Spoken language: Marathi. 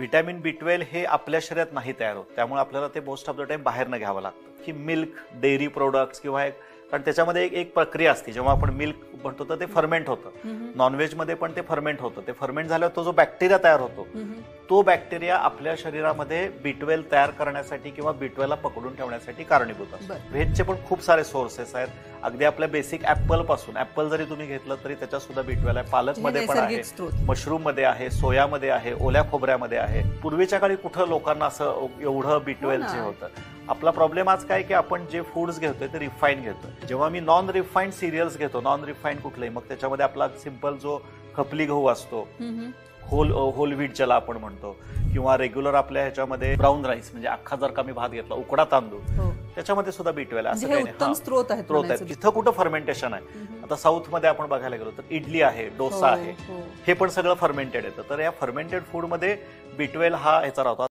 व्हिटॅमिन B12 हे आपल्या शरीरात नाही तयार होत, त्यामुळे आपल्याला ते मोस्ट ऑफ द टाइम बाहेरनं घ्यावं लागतं. की मिल्क, डेअरी प्रोडक्ट्स किंवा कारण त्याच्यामध्ये एक प्रक्रिया असते. जेव्हा आपण मिल्क म्हणतो तर ते फर्मेंट होतं. नॉनव्हेजमध्ये पण ते फर्मेंट होतं. ते फर्मेंट झाल्यावर तो जो बॅक्टेरिया तयार होतो, तो बॅक्टेरिया आपल्या शरीरामध्ये B12 तयार करण्यासाठी किंवा B12 पकडून ठेवण्यासाठी कारणीभूत असतो. व्हेजचे पण खूप सारे सोर्सेस आहेत. अगदी आपल्या बेसिक ऍपल पासून, ऍपल जरी तुम्ही घेतलं तरी त्याच्यात सुद्धा B12 आहे. पालकमध्ये पण आहे, मशरूम मध्ये आहे, सोयामध्ये आहे, ओल्या खोबऱ्यामध्ये आहे. पूर्वीच्या काळी कुठं लोकांना असं एवढं B12 होतं. आपला प्रॉब्लेम आज काय की आपण जे फूड्स घेतोय ते रिफाईन घेतोय. जेव्हा मी नॉन रिफाईंड सिरियल्स घेतो, नॉन रिफाईंड कुठलेही, मग त्याच्यामध्ये आपला सिंपल जो खपली गहू असतो, होल व्हीट ज्याला आपण म्हणतो, किंवा रेग्युलर आपल्या ह्याच्यामध्ये ब्राऊन राईस म्हणजे अख्खा जर का मी भात घेतला, उकडा तांदूळ, त्याच्यामध्ये सुद्धा B12 असं काही नाही. स्त्रोत आहे. तिथं कुठं फर्मेंटेशन आहे. आता साऊथ मध्ये आपण बघायला गेलो तर इडली आहे, डोसा आहे, हे पण सगळं फर्मेंटेड येतं. तर या फर्मेंटेड फूड मध्ये B12 हा ह्याचा राहतो.